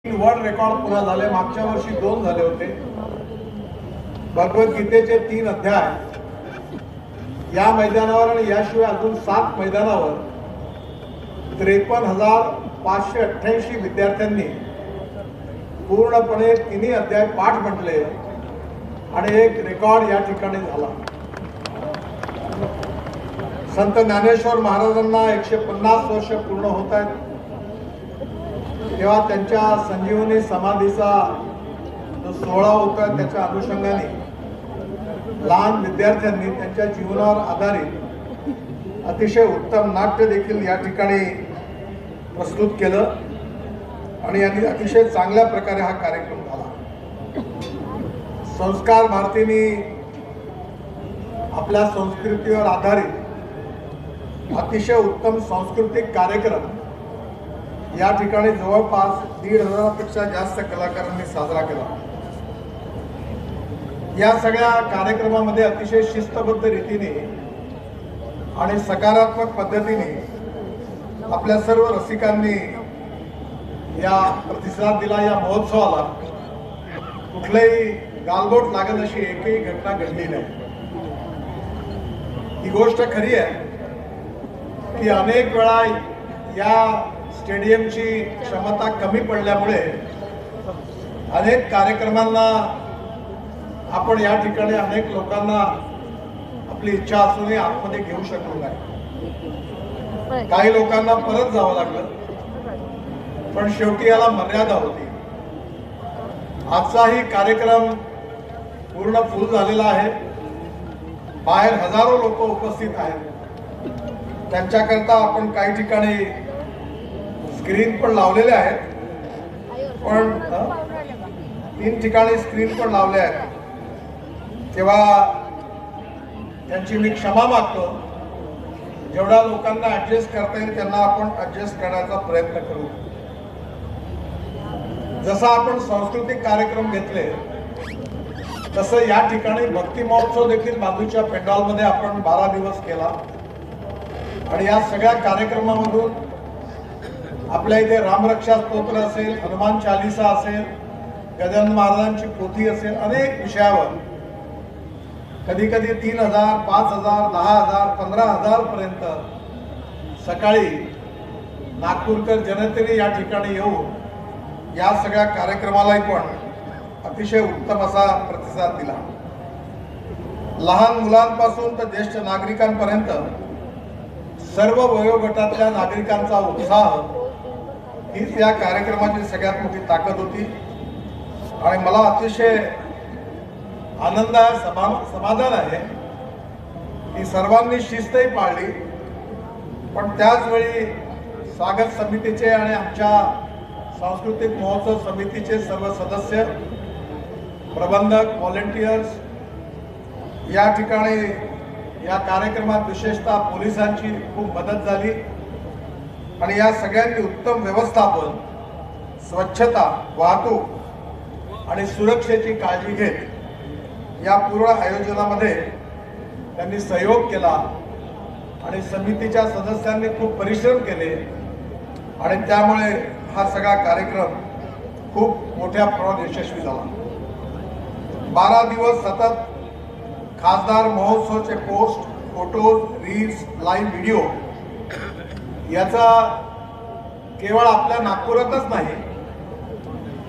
World record पुरा झाले। मागच्या वर्षी 2 झाले होते। भगवद्गीतेचे 3 अध्याय या मैदानावर आणि याशिवाय अजून 7 मैदानावर 53,588 विद्यार्थ्यांनी पूर्णपणे 3 अध्याय पाठ म्हटले आणि एक रेकॉर्ड या ठिकाणी झाला। संत ज्ञानेश्वर महाराजांना 150 वर्ष पूर्ण होत आहेत, तेव्हा त्यांच्या संजीवनी समाधीचा जो सोहळा होता त्याच्या अनुषंगाने लहान विद्यार्थ्यांनी त्यांच्या जीवनावर आधारित अतिशय उत्तम नाट्य देखील या ठिकाणी प्रस्तुत केलं आणि यांनी अतिशय चांगल्या प्रकारे हा कार्यक्रम झाला। संस्कार भारतीने आपल्या संस्कृतीवर आधारित अतिशय उत्तम सांस्कृतिक कार्यक्रम या ठिकाणी जवळपास 1,500 पेक्षा जास्त कलाकारांनी साजरा केला। या सगळ्या कार्यक्रमामध्ये अतिशय शिस्तबद्ध रीतीने आणि सकारात्मक पद्धतीने आपल्या सर्व रसिकांनी या प्रतिसाद दिला। या महोत्सवाला कुठलेही गालबोट लागत अशी एकही घटना घडली नाही। ही गोष्ट खरी आहे की अनेक वेळा या स्टेडियमची क्षमता कमी पडल्यामुळे अनेक कार्यक्रमांना आपण या ठिकाणी अनेक लोकांना आपली इच्छा असूनही आतमध्ये घेऊ शकलो नाही। काही लोकांना परत जावं लागलं, पण शेवटी याला मर्यादा होती। आजचाही कार्यक्रम पूर्ण फुल झालेला आहे। बाहेर हजारो लोक उपस्थित आहेत। त्यांच्याकरता आपण काही ठिकाणी स्क्रीन पण लावलेले आहेत, पण 3 ठिकाणी स्क्रीन पण लावले आहेत। तेव्हा त्यांची मी क्षमा मागतो। जेवढ्या लोकांना ऍडजस्ट करता येईल त्यांना आपण ऍडजस्ट करण्याचा प्रयत्न करू। जसा आपण सांस्कृतिक कार्यक्रम घेतले तसं या ठिकाणी भक्ती महोत्सव देखील बाजूच्या पेंडॉलमध्ये आपण 12 दिवस केला आणि या सगळ्या कार्यक्रमामधून आपल्या इथे रामरक्षा स्तोत्र असेल, हनुमान चालीसा असेल, गजानन महाराजांची पोथी असेल, अनेक विषयावर कधी कधी 3,000, 5,000, 10,000, 15,000 पर्यंत सकाळी नागपूरकर जनतेने या ठिकाणी येऊन या सगळ्या कार्यक्रमालाही पण अतिशय उत्तम असा प्रतिसाद दिला। लहान मुलांपासून तर ज्येष्ठ नागरिकांपर्यंत सर्व वयोगटातल्या नागरिकांचा उत्साह हीच या कार्यक्रमाची सगळ्यात मोठी ताकद होती आणि मला अतिशय आनंद आहे, समाधान आहे की सर्वांनी शिस्तही पाळली, पण त्याचवेळी स्वागत समितीचे आणि आमच्या सांस्कृतिक महोत्सव समितीचे सर्व सदस्य, प्रबंधक, व्हॉलेंटियर्स या ठिकाणी या कार्यक्रमात विशेषतः पोलिसांची खूप मदत झाली आणि या सगळ्यांनी उत्तम व्यवस्थापन, स्वच्छता, वाहतूक आणि सुरक्षेची काळजी घेत या पूर्ण आयोजनामध्ये त्यांनी सहयोग केला आणि समितीच्या सदस्यांनी खूप परिश्रम केले आणि त्यामुळे हा सगळा कार्यक्रम खूप मोठ्या प्रमाणात यशस्वी झाला। 12 दिवस सतत खासदार महोत्सवाचे post, photos, reels, live video याचा केवळ आपल्या नागपुरातच नाही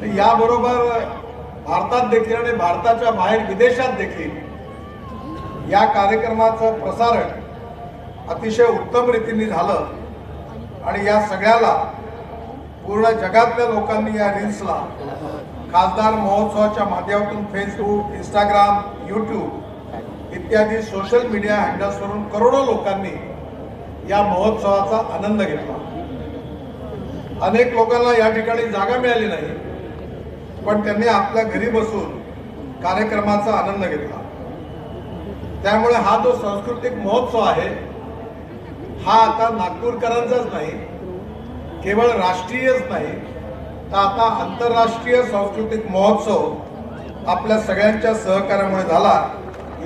तर याबरोबर भारतात देखील आणि भारताच्या बाहेर विदेशात देखील या कार्यक्रमाचं प्रसारण अतिशय उत्तम रीतीने झालं आणि या सगळ्याला पूर्ण जगातल्या लोकांनी या रील्सला खासदार महोत्सवाच्या माध्यमातून फेसबुक, इंस्टाग्राम, यूट्यूब इत्यादी सोशल मीडिया हँडल्सवरून करोडो लोकांनी या महोत्सवाचा आनंद घेतला। अनेक लोकांना या ठिकाणी जागा मिळाली नाही, पण त्यांनी आपल्या घरी बसून कार्यक्रमाचा आनंद घेतला। त्यामुळे हा जो सांस्कृतिक महोत्सव आहे हा आता नागपूरकरांचाच नाही, केवळ राष्ट्रीयच नाही तर आता आंतरराष्ट्रीय सांस्कृतिक महोत्सव आपल्या सगळ्यांच्या सहकार्यामुळे झाला।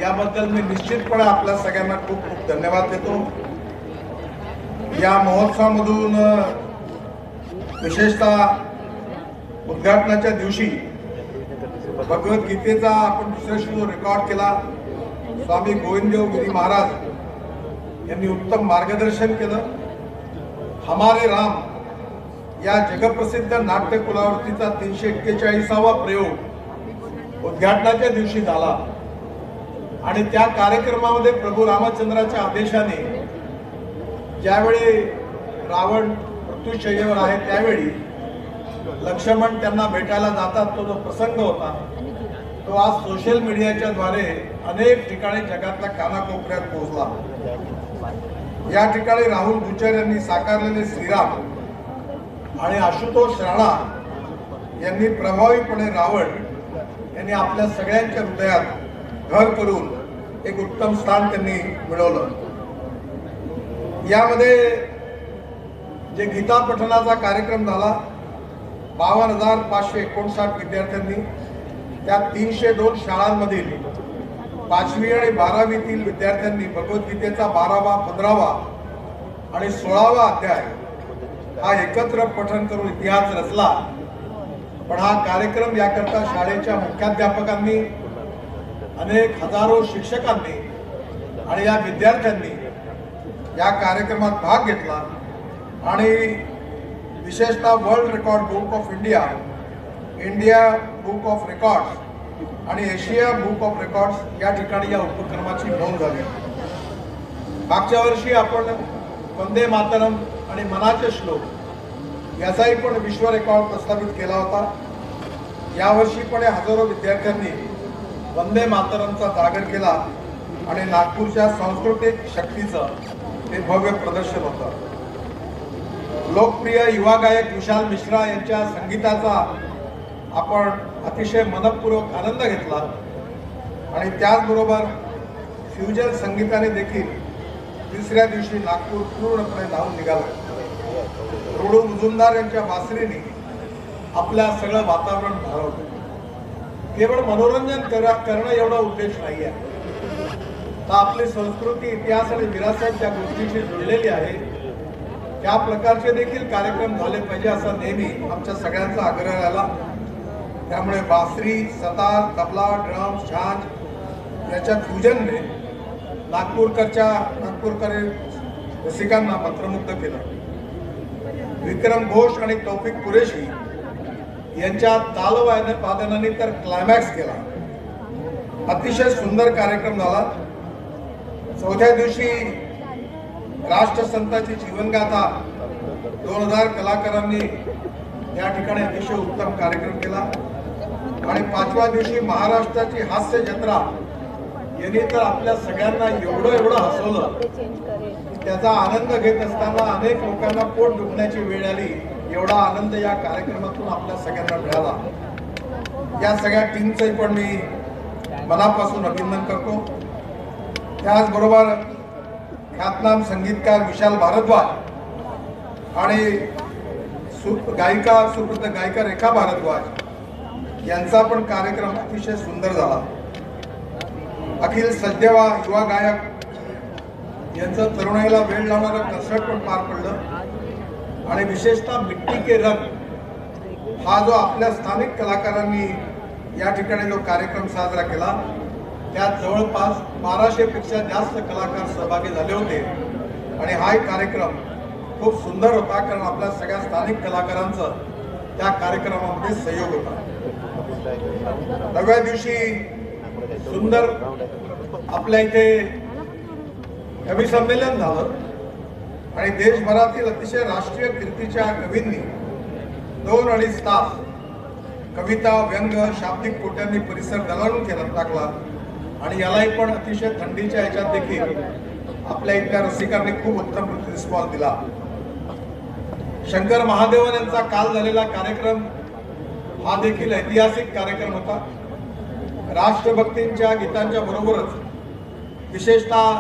याबद्दल मी निश्चितपणे आपल्या सगळ्यांना खूप खूप धन्यवाद देतो। या महोत्सवामधून विशेषतः उद्घाटनाच्या दिवशी भगवद्गीतेचा आपण दुसऱ्या श्लोक रेकॉर्ड केला. स्वामी गोविंददेव गिरी महाराज यांनी उत्तम मार्गदर्शन केलं. हमारे राम या जगप्रसिद्ध नाट्यकुलावरतीचा 341वा प्रयोग उद्घाटनाच्या दिवशी झाला आणि त्या कार्यक्रमामध्ये प्रभू रामचंद्राच्या आदेशाने ज्यावेळी रावण मृत्यूशय्येवर आहे त्यावेळी लक्ष्मण त्यांना भेटायला जातात, तो जो प्रसंग होता तो आज सोशल मीडियाच्या द्वारे अनेक ठिकाणी जगातल्या कानाकोपऱ्यात पोहोचला. या ठिकाणी राहुल गुजर यांनी साकारलेले श्रीराम आणि आशुतोष राणा यांनी प्रभावीपणे रावण यांनी आपल्या सगळ्यांच्या हृदयात घर करून एक उत्तम स्थान त्यांनी मिळवलं. यामध्ये जे गीता पठणाचा कार्यक्रम झाला 52,559 विद्यार्थ्यांनी, त्या 302 शाळांमधील 5वी आणि 12वीतील विद्यार्थ्यांनी भगवद्गीतेचा 12वा 15वा आणि 16वा अध्याय हा एकत्र पठण करून इतिहास रचला. पण हा कार्यक्रम याकरता शाळेच्या मुख्याध्यापकांनी, अनेक हजारो शिक्षकांनी आणि या विद्यार्थ्यांनी या कार्यक्रमात भाग घेतला आणि विशेषतः world record book of India, India book of records आणि एशिया बुक ऑफ रेकॉर्ड्स या ठिकाणी या उपक्रमाची नोंद झाली. मागच्या वर्षी आपण वंदे मातरम आणि मनाचे श्लोक याचाही पण विश्व रेकॉर्ड प्रस्थापित केला होता. यावर्षी पण हजारो विद्यार्थ्यांनी वंदे मातरमचा जागर केला आणि नागपूरच्या सांस्कृतिक शक्तीचं हे भव्य प्रदर्शन होतं. लोकप्रिय युवा गायक विशाल मिश्रा यांच्या संगीताचा आपण अतिशय मनपूर्वक आनंद घेतला आणि त्याचबरोबर फ्युजन संगीताने देखील तिसऱ्या दिवशी नागपूर पूर्णपणे धावून निघालं. रुडू मुजुमदार यांच्या बासरीने आपल्या सगळं वातावरण भारावलं. केवळ मनोरंजन करणं एवढा उद्देश नाही आहे, तर आपली संस्कृती, इतिहास आणि विरासत ज्या गोष्टीशी जुळलेली आहे त्या प्रकारचे देखील कार्यक्रम झाले पाहिजे असा नेहमी आमच्या सगळ्यांचा आग्रह राहिला. त्यामुळे बासरी, सतार, तबला, ड्रम, झांज याच्या फ्युजनने नागपूरकर रसिकांना मंत्रमुग्ध केलं. विक्रम घोष आणि तौफिक कुरेशी यांच्या तालवादनाने तर क्लायमॅक्स केला. अतिशय सुंदर कार्यक्रम झाला. चौथ्या दिवशी राष्ट्रसंताची जीवनगाथा 2000 कलाकारांनी या ठिकाणी अतिशय उत्तम कार्यक्रम केला आणि 5व्या दिवशी महाराष्ट्राची हास्य जत्रा यांनी तर आपल्या सगळ्यांना एवढं हसवलं की त्याचा आनंद घेत असताना अनेक लोकांना पोट दुखण्याची वेळ आली. एवढा आनंद या कार्यक्रमातून आपल्या सगळ्यांना मिळाला. या सगळ्या टीमचंही पण मी मनापासून अभिनंदन करतो. त्याचबरोबर ख्यातनाम संगीतकार विशाल भारद्वाज आणि सुप्रसिद्ध गायिका रेखा भारद्वाज यांचा पण कार्यक्रम अतिशय सुंदर झाला. अखिल सज्जवा युवा गायक यांचं तरुणाईला वेळ लावणारं कन्सर्ट पण पार पडलं आणि विशेषतः मिट्टी के रंग हा जो आपल्या स्थानिक कलाकारांनी या ठिकाणी जो कार्यक्रम साजरा केला त्यात जवळपास 1200 पेक्षा जास्त कलाकार सहभागी झाले होते आणि हा एक कार्यक्रम खूप सुंदर होता, कारण आपल्या सगळ्या स्थानिक कलाकारांचं त्या कार्यक्रमामध्ये सहयोग होता. 9व्या दिवशी सुंदर आपल्या इथे कवी संमेलन झालं आणि देशभरातील अतिशय राष्ट्रीय कीर्तीच्या कवींनी 2-2.5 तास कविता, व्यंग, शाब्दिक कोट्यांनी परिसर दणाणून टाकला आणि यालाही पण अतिशय थंडीच्या ह्याच्यात देखील आपल्या इथल्या रसिकांनी खूप उत्तम रिस्पॉन्स दिला. शंकर महादेवन यांचा काल झालेला कार्यक्रम हा देखील ऐतिहासिक कार्यक्रम होता. राष्ट्रभक्तींच्या गीतांच्या बरोबरच विशेषतः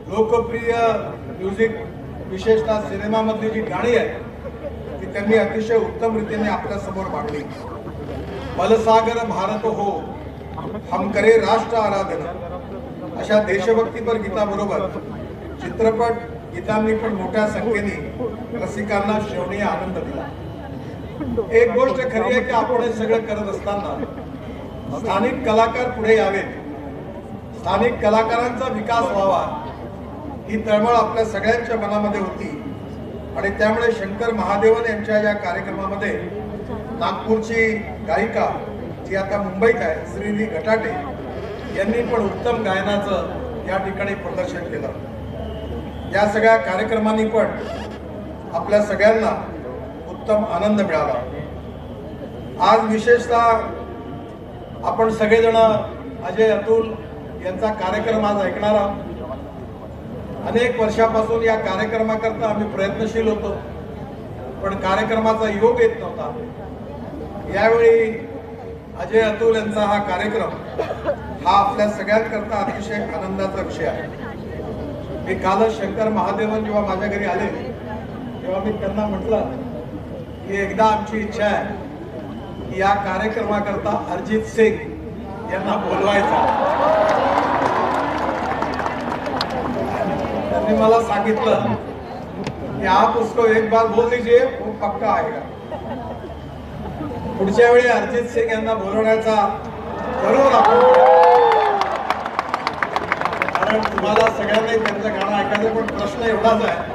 लोकप्रिय म्युझिक, विशेषतः सिनेमामधली जी गाणी आहेत ती त्यांनी अतिशय उत्तम रीतीने आपल्या समोर मांडली. मलसागर भारत हो, हम करे राष्ट्र आराधना अशा देशभक्तीपर गीताबरोबर चित्रपट गीतांनी पण मोठ्या संख्येने रसिकांना श्रवणीय आनंद दिला. एक गोष्ट खरी आहे की आपण हे सगळं करत असताना स्थानिक कलाकार पुढे यावेत, स्थानिक कलाकारांचा विकास व्हावा ही तळमळ आपल्या सगळ्यांच्या मनामध्ये होती आणि त्यामुळे शंकर महादेवन यांच्या या कार्यक्रमामध्ये नागपूरची गायिका जी आता मुंबईत आहे श्रीनी घटाटे यांनी पण उत्तम गायनाचं या ठिकाणी प्रदर्शन केलं। या सगळ्या कार्यक्रमांनी पण आपल्या सगळ्यांना उत्तम आनंद मिळाला। आज विशेषतः आपण सगळेजण अजय अतुल यांचा कार्यक्रम आज ऐकणार आहोत। अनेक वर्षापासून या कार्यक्रमाकरता आम्ही प्रयत्नशील होतो, पण कार्यक्रमाचा योग येत नव्हता। यावेळी अजय अतुल यांचा हा कार्यक्रम हा आपल्या सगळ्यांकरता अतिशय आनंदाचा विषय आहे। मी कालच शंकर महादेवन जेव्हा माझ्या घरी आले तेव्हा मी त्यांना म्हटलं की एकदा आमची इच्छा आहे की या कार्यक्रमाकरता अरिजित सिंग यांना बोलवायचा। त्यांनी मला सांगितलं कि आप उसको एक बार बोल दीजिए वो पक्का आएगा। पुढच्या वेळी अरिजित सिंग यांना बोलवण्याचा जरूर आपण, कारण तुम्हाला सगळ्यांनाही त्यांचं गाणं ऐकायचं, पण प्रश्न एवढाच आहे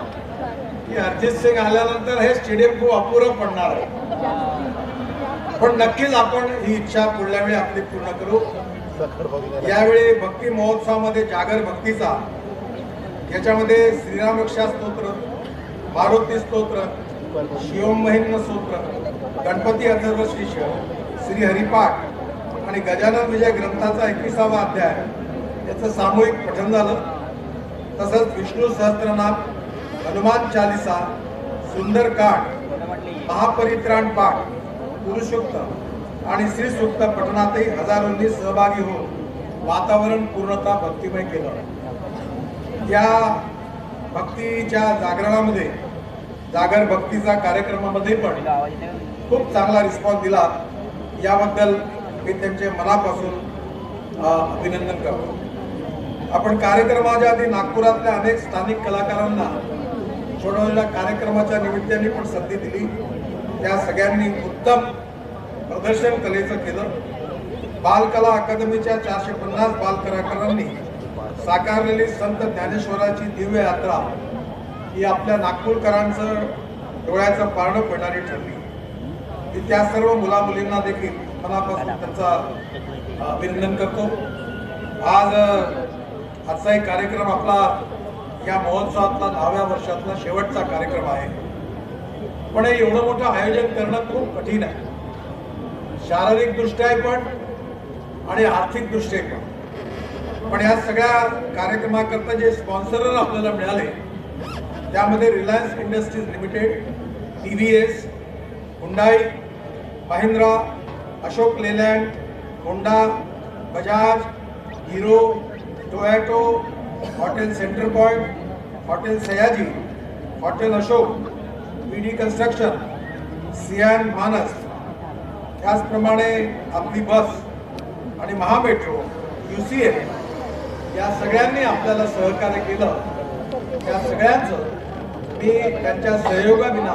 की अरिजित सिंग आल्यानंतर हे स्टेडियम खूप अपुरं पडणार आहे। पण नक्कीच आपण ही इच्छा पुढल्या वेळी आपली पूर्ण करू। यावेळी भक्ती महोत्सवामध्ये जागर भक्तीचा, याच्यामध्ये श्रीराम रक्षा स्तोत्र, मारुती स्तोत्र, शिवम महिम्न स्तोत्र, गणपती अथर्व शीर्ष, श्री हरिपाठ आणि गजानन विजय ग्रंथाचा 21वा अध्याय याचं सामूहिक पठण झालं। तसंच विष्णू सहस्त्रनाम, हनुमान चालिसा, सुंदरकांड, महापरित्राण पाठ, पुरुषोत्तम आणि श्री सूक्त पठणातही हजारोंनी सहभागी होऊन वातावरण पूर्णतः भक्तिमय केलं। या भक्तीच्या जागरणामध्ये, जागर भक्तीचा कार्यक्रमामध्ये पण खूप चांगला रिस्पॉन्स दिला, याबद्दल मी त्यांचे मनापासून अभिनंदन करतो। आपण कार्यक्रमाच्या आधी नागपुरातल्या अनेक स्थानिक कलाकारांना सोडवलेल्या कार्यक्रमाच्या निमित्ताने पण संधी दिली। त्या सगळ्यांनी उत्तम प्रदर्शन कलेचं केलं। बालकला अकादमीच्या 450 बालकलाकारांनी साकारलेली संत ज्ञानेश्वराची दिव्य यात्रा ही आपल्या नागपूरकरांचं डोळ्याचं पारणं पडणारी ठरली। मी त्या सर्व मुला मुलींना देखील मनापासून त्यांचा अभिनंदन करतो। आज आजचा कार्यक्रम आपला या महोत्सवातला 10व्या वर्षातला शेवटचा कार्यक्रम आहे, पण हे एवढं मोठं आयोजन करणं खूप कठीण आहे, शारीरिक दृष्ट्या पण आणि आर्थिक दृष्ट्या पण। पण या सगळ्या कार्यक्रमाकरता जे स्पॉन्सर आपल्याला मिळाले त्यामध्ये Reliance industries limited, TVS, Hyundai, Mahindra, Ashok Leyland, Honda, Bajaj, hero, Toyota, hotel centre point, hotel Sayaji, hotel Ashok, PD construction, सियान मानस, त्याचप्रमाणे आपली बस आणि महामेट्रो, UCL या सगळ्यांनी आपल्याला सहकार्य केलं। त्या सगळ्यांचं मी त्यांच्या सहयोगाविना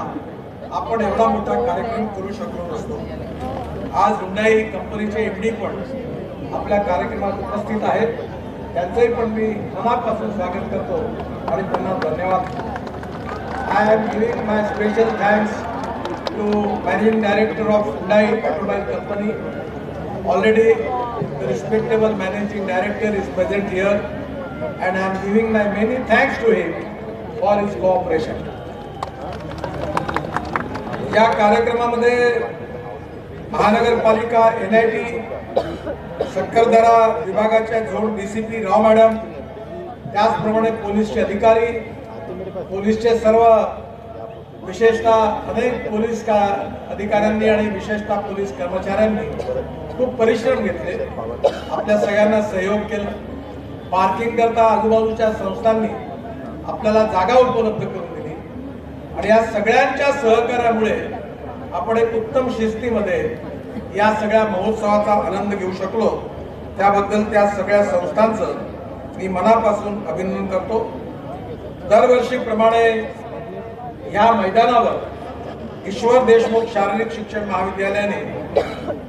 आपण एवढा मोठा कार्यक्रम करू शकलो नसतो। आज हुंडाई कंपनीचे MD पण आपल्या कार्यक्रमात उपस्थित आहेत, त्यांचंही पण मी मनापासून स्वागत करतो आणि त्यांना धन्यवाद। I am giving my special thanks to managing director of Hyundai automobile company. Already the respectable managing director is present here and I am giving my many thanks to him for his cooperation. या कार्यक्रमामध्ये महानगरपालिका, NIT, Sakkardara विभागाच्या zone DCP राव madam, त्याचप्रमाणे पोलीसचे अधिकारी, पोलीसचे सर्व विशेषतः अनेक police अधिकाऱ्यांनी आणि विशेषतः पोलीस कर्मचाऱ्यांनी खूप परिश्रम घेतले, आपल्या सगळ्यांना सहयोग केला। पार्किंग करता आजूबाजूच्या संस्थांनी आपल्याला जागा उपलब्ध करून दिली आणि या सगळ्यांच्या सहकार्यामुळे आपण एक उत्तम शिस्तीमध्ये या सगळ्या महोत्सवाचा आनंद घेऊ शकलो। त्याबद्दल त्या सगळ्या संस्थांचं मी मनापासून अभिनंदन करतो। दरवर्षीप्रमाणे या मैदानावर ईश्वर देशमुख शारीरिक शिक्षण महाविद्यालयाने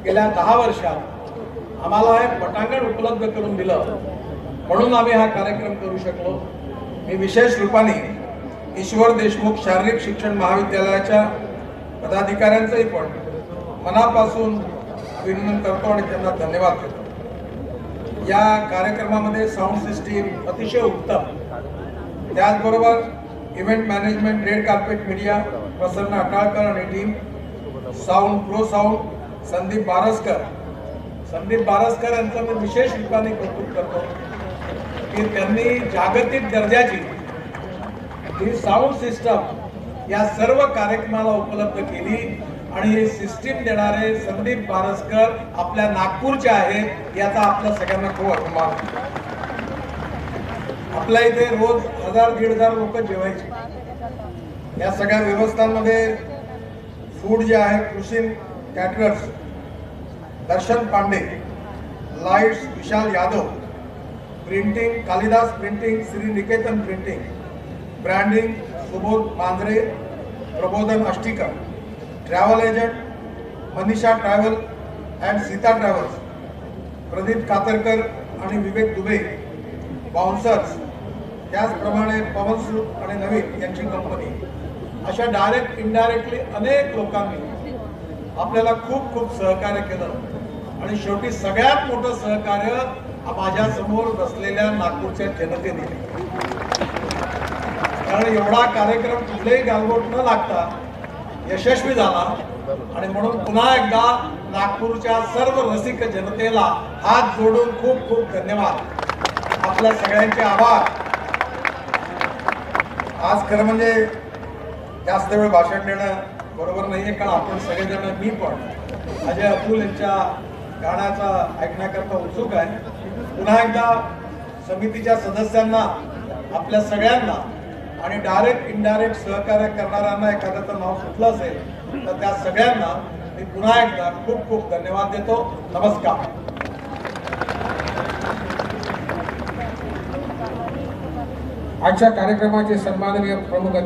गेल्या 10 वर्षात आम्हाला एक पटांगण उपलब्ध करून दिलं, म्हणून आम्ही हा कार्यक्रम करू शकलो। मी विशेष रूपाने ईश्वर देशमुख शारीरिक शिक्षण महाविद्यालयाच्या पदाधिकाऱ्यांचंही पण मनापासून अभिनंदन करतो आणि त्यांना धन्यवाद देतो। या कार्यक्रमामध्ये साऊंड सिस्टीम अतिशय उत्तम, त्याचबरोबर event management, red carpet media Prasanna Atalkar आणि team, sound pro sound Sandeep Baraskar यांचं मी विशेष रूपाने कौतुक करतो की त्यांनी जागतिक दर्जाची ही साऊंड सिस्टम या सर्व कार्यक्रमाला उपलब्ध केली आणि ही सिस्टीम देणारे संदीप बारसकर आपल्या नागपूरचे आहेत, याचा आपल्या सगळ्यांना खूप अभिमान। आपल्या इथे रोज 1000-1500 लोक जेवायचे। या सगळ्या व्यवस्थांमध्ये फूड जे आहे, Krishi caterers Darshan Pande, lights Vishal Yadav, printing Kalidas printing, Shri Niketan printing, branding Subodh Manjare, Prabodhan Ashtikar, travel agent Manisha travel and Sita travels, Pradeep Katarkar आणि विवेक दुबे, बाउन्सर्स, त्याचप्रमाणे पवन सूत आणि नवीन यांची कंपनी, अशा डायरेक्ट इनडायरेक्टली अनेक लोकांनी आपल्याला खूप खूप सहकार्य केलं आणि शेवटी सगळ्यात मोठं सहकार्य माझ्या समोर बसलेल्या नागपूरच्या जनतेने, कारण एवढा कार्यक्रम कुठलेही गालबोट न लागता यशस्वी झाला आणि म्हणून पुन्हा एकदा नागपूरच्या सर्व रसिक जनतेला हात जोडून खूप खूप धन्यवाद, आपल्या सगळ्यांचे आभार। आज खरं म्हणजे जास्त वेळ भाषण देणं बरोबर नाहीये, कारण आपण सगळेजण, मी पण अजय अतुल यांच्या गाण्याचा ऐकण्याकरता उत्सुक आहे। पुन्हा एकदा समितीच्या सदस्यांना, आपल्या सगळ्यांना आणि डायरेक्ट इनडायरेक्ट सहकार्य करणाऱ्यांना एखाद्याचं नाव सुटलं असेल तर त्या सगळ्यांना मी पुन्हा एकदा खूप खूप धन्यवाद देतो। नमस्कार। आजच्या कार्यक्रमाचे सन्माननीय प्रमुख